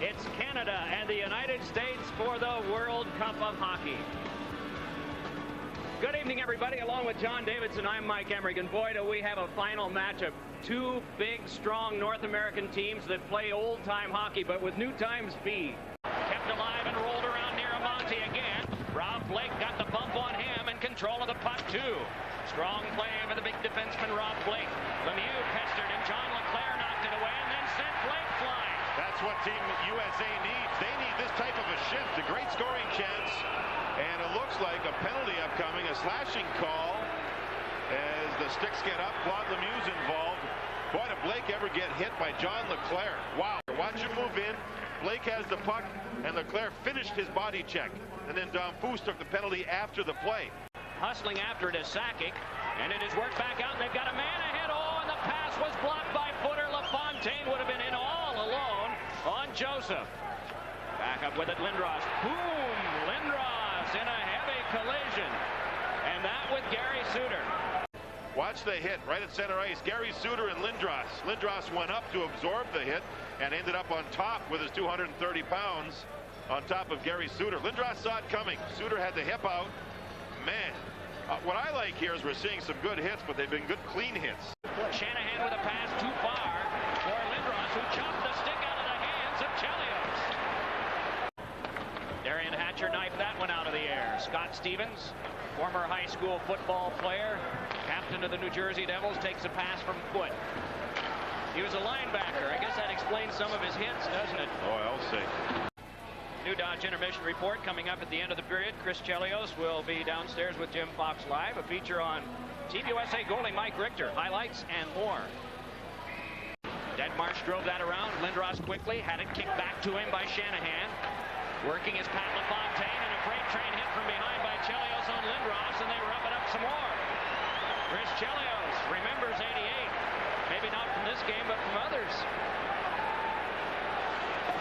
It's Canada and the United States for the World Cup of Hockey. Good evening, everybody. Along with John Davidson, I'm Mike Emmerich. And boy, do we have a final match of two big, strong North American teams that play old-time hockey, but with new-time speed. Kept alive and rolled around near Amonte again. Rob Blake got the bump on him and control of the puck, too. Strong play for the big defenseman, Rob Blake. Lemieux pestered, and John LeClair knocked it away and then sent Blake flying. That's what Team USA needs. They need this type of a shift, a great scoring chance. And it looks like a penalty upcoming, a slashing call as the sticks get up. Claude Lemieux's involved. Boy, did Blake ever get hit by John LeClair. Wow. Watch him move in. Blake has the puck, and LeClair finished his body check. And then Donfus took the penalty after the play. Hustling after it is Sakic, and it is worked back out, and they've got a man ahead. Oh, and the pass was blocked by Footer. LaFontaine would have been in all alone on Joseph. Back up with it, Lindros. Boom! Lindros in a heavy collision, and that with Gary Suter. Watch the hit right at center ice. Gary Suter and Lindros. Lindros went up to absorb the hit and ended up on top with his 230 pounds on top of Gary Suter. Lindros saw it coming. Suter had the hip out. Man, what I like here is we're seeing some good hits, but they've been good clean hits. Shanahan with a pass too far for Lindros, who chopped the stick out of the hands of Chelios. Darian Hatcher knifed that one out of the air. Scott Stevens, former high school football player, captain of the New Jersey Devils, takes a pass from Foote. He was a linebacker. I guess that explains some of his hits, doesn't it? Oh, I'll see. New Dodge Intermission Report coming up at the end of the period. Chris Chelios will be downstairs with Jim Fox Live. A feature on Team USA goalie Mike Richter. Highlights and more. Deadmarsh drove that around. Lindros quickly had it kicked back to him by Shanahan. Working is Pat LaFontaine, and a freight train hit from behind by Chelios on Lindros, and they rough it up some more. Chris Chelios remembers '88. Maybe not from this game, but from others.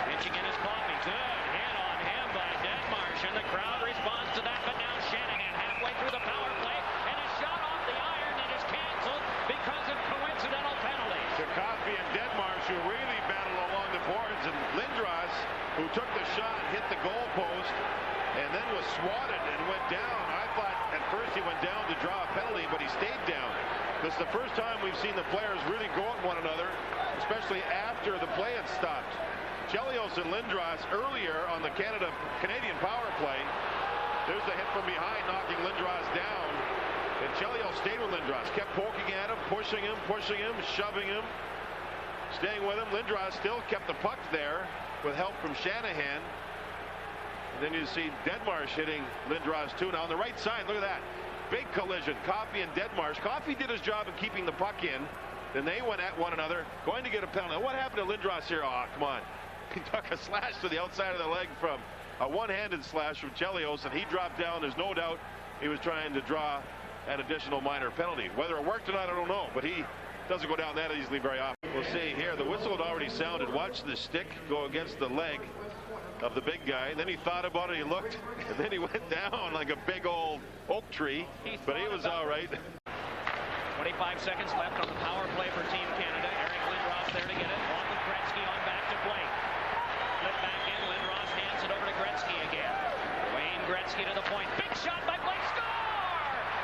Pitching in his coffee. Good hit on him by Deadmarsh, and the crowd responds to that, but now Shanahan halfway through the power play, and a shot off the iron that is canceled because of coincidental penalties. To Coffey and Deadmarsh, who really battled along the boards, and Lindros, who took the shot, hit the goal post, and then was swatted and went down. I thought at first he went down to draw a penalty, but he stayed down. This is the first time we've seen the players really go at one another, especially after the play had stopped. Chelios and Lindros earlier on the Canadian power play. There's the hit from behind, knocking Lindros down. And Chelios stayed with Lindros, kept poking at him, pushing him, shoving him, staying with him. Lindros still kept the puck there with help from Shanahan. And then you see Deadmarsh hitting Lindros too. Now on the right side, look at that. Big collision. Coffey and Deadmarsh. Coffey did his job in keeping the puck in. Then they went at one another, going to get a penalty. What happened to Lindros here? Oh, come on. He took a slash to the outside of the leg from a one-handed slash from Chelios, and he dropped down. There's no doubt he was trying to draw an additional minor penalty. Whether it worked or not, I don't know, but he doesn't go down that easily very often. We'll see here. The whistle had already sounded. Watch the stick go against the leg of the big guy. And then he thought about it, he looked, and then he went down like a big old oak tree, but he was all right. 25 seconds left on the power play for Team Canada. Eric Lindros there to get it. On with Gretzky, on back to Blake. Flip back in, Lindros hands it over to Gretzky again. Wayne Gretzky to the point. Big shot by Blake. Score!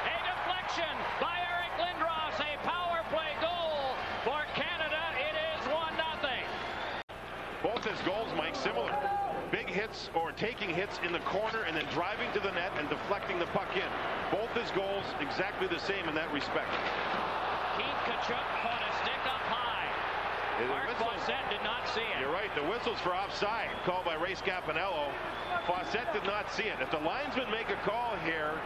A deflection by Eric Lindros. A power play goal for Canada. It is 1-0. Both his goals, Mike, similar. Big hits or taking hits in the corner and then driving to the net and deflecting the puck in. Both his goals exactly the same in that respect. Keith Tkachuk caught a stick up high. Mark Fawcett did not see it. You're right. The whistle's for offside, called by Ray Scampanello. Fawcett did not see it. If the linesmen make a call here,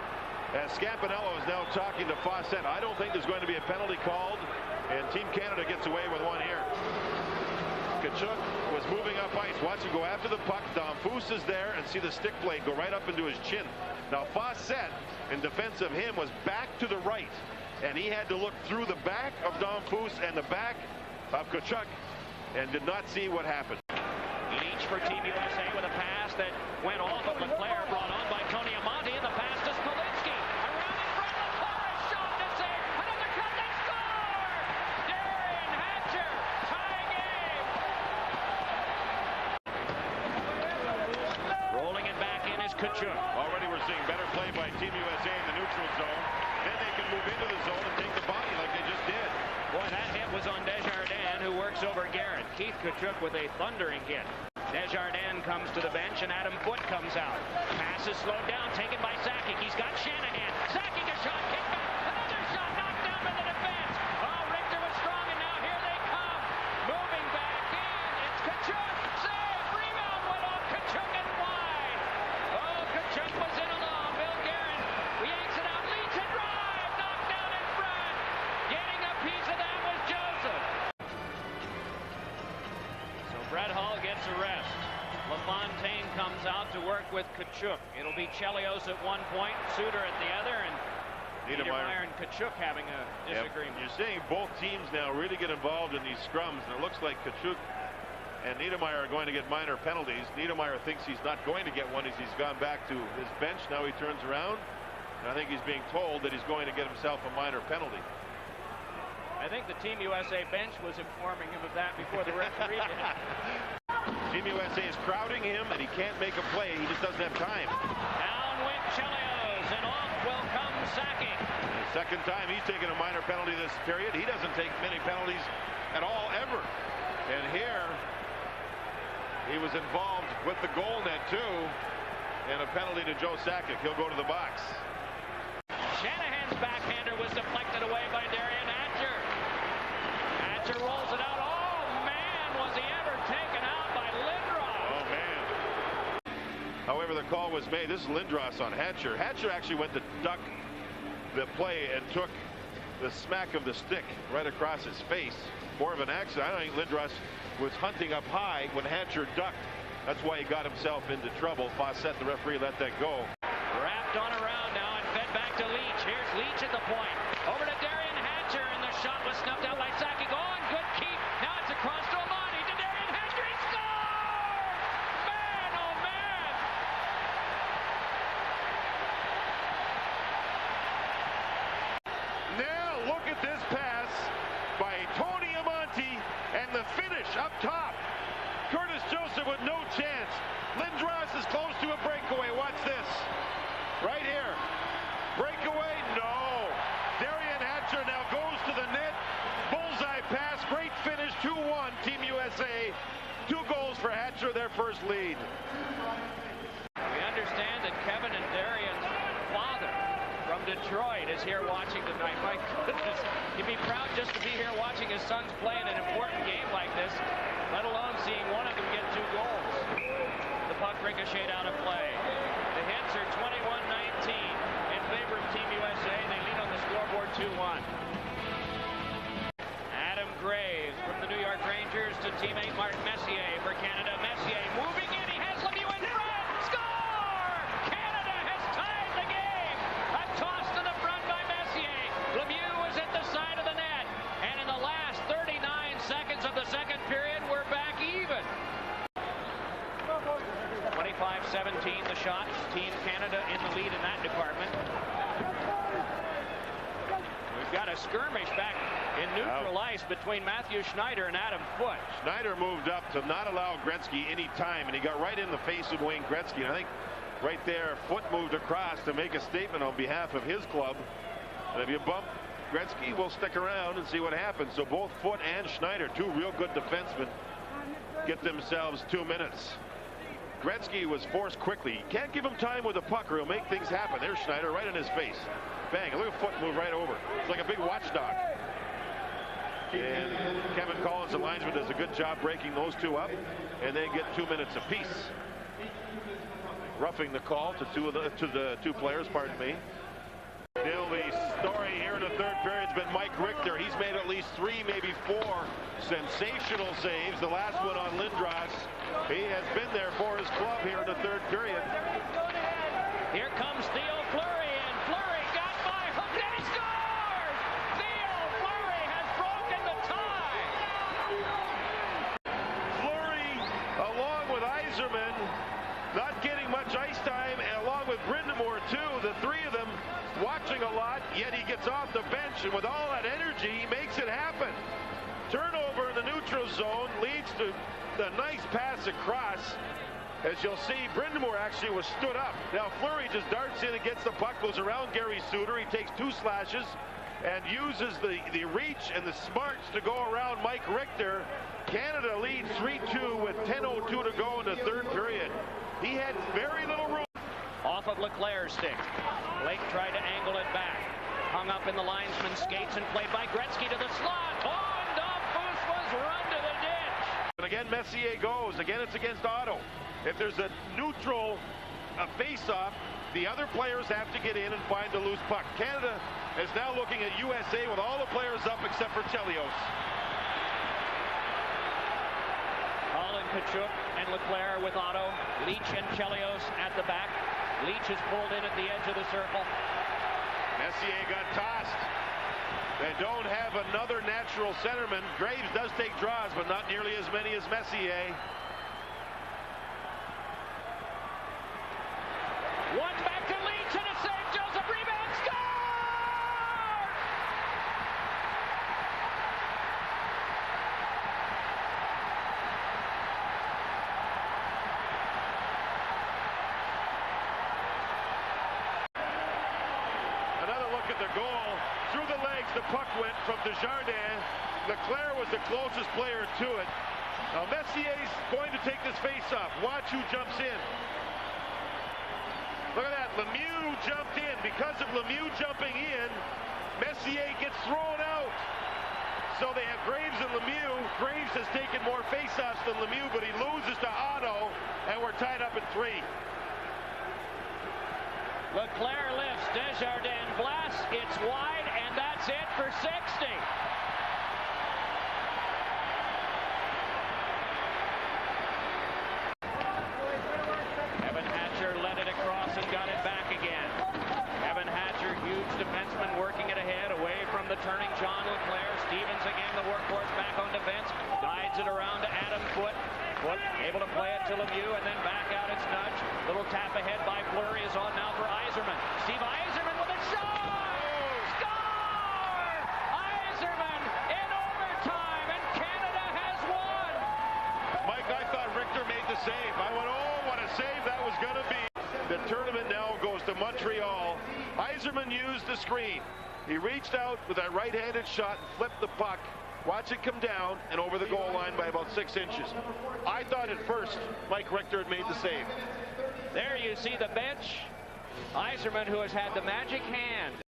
as Scampanello is now talking to Fawcett, I don't think there's going to be a penalty called, and Team Canada gets away with one here. Tkachuk was moving up ice. Watch him go after the puck. Donfus is there, and see the stick blade go right up into his chin. Now Fawcett, in defense of him, was back to the right, and he had to look through the back of Donfus and the back of Tkachuk, and did not see what happened. Each for Team USA with a pass that went off of LeClair, brought on by Tony Amonte, and the pass to Smolinski. Around in front, LeClair, a shot to save. Another cut, they score! Darian Hatcher, tie game. Tkachuk. Already we're seeing better play by Team USA in the neutral zone. Then they can move into the zone and take the body like they just did. Boy, that hit was on Desjardins, who works over Garrett. Keith Tkachuk with a thundering hit. Desjardins comes to the bench, and Adam Foote comes out. Pass is slowed down, taken by Sakic. He's got Shanahan. Sakic, a shot, kick back. Another shot, knocked down by the defense. Oh, Richter was strong, and now here they come. Moving back in. It's Tkachuk. Save. Rebound went off Tkachuk and wide. Oh, Tkachuk was in alone. Bill Guerin yanks it out. Leads and drive. Knocked down in front. Getting a piece of that was Joseph. So Brett Hull gets a rest. LaFontaine comes out to work with Tkachuk. It'll be Chelios at one point, Suter at the other, and Niedermayer and Tkachuk having a disagreement. You're seeing both teams now really get involved in these scrums, and it looks like Tkachuk and Niedermayer are going to get minor penalties. Niedermayer thinks he's not going to get one as he's gone back to his bench. Now he turns around, and I think he's being told that he's going to get himself a minor penalty. I think the Team USA bench was informing him of that before the referee did. Team USA is crowding him, and he can't make a play. He just doesn't have time. Down went Chelios, and off will come Sakic. The second time he's taken a minor penalty this period. He doesn't take many penalties at all, ever. And here, he was involved with the goal net, too, and a penalty to Joe Sakic. He'll go to the box. Shanahan's backhander was deflected away by Darian Hatcher. Hatcher rolls it out. Oh, man, was he ever taken out by Lindros. Oh, man. However, the call was made. This is Lindros on Hatcher. Hatcher actually went to duck the play and took the smack of the stick right across his face. More of an accident. I don't think Lindros was hunting up high when Hatcher ducked. That's why he got himself into trouble. Fawcett, the referee, let that go. Wrapped on around now and fed back to Leach. Here's Leach at the point. Over to Darian Hatcher, and the shot was snuffed out by Sakic. Oh, and good keep. Now it's across to Amani. To Darian Hatcher. He scores! Man, oh, man! Now look at this pass by Tony Amonte, and the finish up top. Curtis Joseph with no chance. Lindros is close to a breakaway. Watch this. Right here. Breakaway? No. Darian Hatcher now goes to the net. Bullseye pass. Great finish. 2-1. Team USA. 2 goals for Hatcher, their first lead. We understand that Kevin and Darian's father from Detroit is here watching tonight. My goodness. He'd be proud just to be here watching his sons play in an important game like this, let alone seeing one of them get 2 goals. The puck ricocheted out of play. The hits are 21-19 in favor of Team USA. They lead on the scoreboard 2-1. Adam Graves from the New York Rangers to teammate Mark Messier for Canada. Messier moving in. He has Lemieux in front. Score! Canada has tied the game. A toss to the front by Messier. Lemieux was at the side of the net. And in the last 39 seconds of the second period, we're back even. 25-17 the shot. Team Canada in the lead in that department. We've got a skirmish back in neutral ice between Matthew Schneider and Adam Foote. Schneider moved up to not allow Gretzky any time, and he got right in the face of Wayne Gretzky. And I think right there, Foote moved across to make a statement on behalf of his club. And if you bump Gretzky, we'll stick around and see what happens. So both Foote and Schneider, 2 real good defensemen, get themselves 2 minutes. Gretzky was forced quickly. You can't give him time with the puck or he'll make things happen. There's Schneider right in his face. Bang, look at Foote move right over. It's like a big watchdog. And Kevin Collins, the linesman, does a good job breaking those 2 up, and they get 2 minutes apiece. Roughing the call to the 2 players, pardon me. Still the story here in the third period has been Mike Richter. He's made at least 3, maybe 4 sensational saves. The last one on Lindros. He has been there for his club here in the third period. Here comes Theo Fleury, and Fleury got by hook, and he scores! Theo Fleury has broken the tie! Fleury, along with Yzerman, not getting much ice time, and along with Brind'Amour too, the 3 of them watching a lot, yet he gets off the bench, and with all that energy, he makes it happen. Turnover in the neutral zone leads to the nice pass across. As you'll see, Brind'Amour actually was stood up. Now Fleury just darts in and gets the puck, goes around Gary Suter. He takes 2 slashes and uses the reach and the smarts to go around Mike Richter. Canada leads 3-2 with 10:02 to go in the third period. He had very little room. Off of Leclerc's stick. Blake tried to angle it back. Hung up in the linesman's skates and played by Gretzky to the slot. Oh, and Domfus was run to the ditch. And again, Messier goes. Again, it's against Otto. If there's a neutral face-off, the other players have to get in and find the loose puck. Canada is now looking at USA with all the players up except for Chelios. Holland, Kachuk, and Leclerc with Otto. Leach and Chelios at the back. Leach is pulled in at the edge of the circle. Messier got tossed. They don't have another natural centerman. Graves does take draws, but not nearly as many as Messier. One back to Leach and a save. Joseph rebound. Score! Another look at the goal. Through the legs, the puck went from Desjardins. Leclerc was the closest player to it. Now Messier's going to take this face-off. Watch who jumps in. Look at that. Lemieux jumped in. Because of Lemieux jumping in, Messier gets thrown out. So they have Graves and Lemieux. Graves has taken more face-offs than Lemieux, but he loses to Otto, and we're tied up at 3. Leclerc lifts. Desjardins blasts. It's wide, and that's it for 60. Evan Hatcher led it across and got it back again. Evan Hatcher, huge defenseman, working it ahead, away from the turning John Leclerc. Stevens again, the workhorse, back on defense. Guides it around to Adam Foote. Foote able to play it to Lemieux, and then back out it's Nudge. Little tap ahead by Fleury is on now for Yzerman. Steve Yzerman with a shot! Score! Yzerman in overtime, and Canada has won! Mike, I thought Richter made the save. I went, oh, what a save that was going to be. The tournament now goes to Montreal. Yzerman used the screen. He reached out with that right-handed shot and flipped the puck. Watch it come down and over the goal line by about 6 inches. I thought at first Mike Richter had made the save. There you see the bench. Yzerman, who has had the magic hand.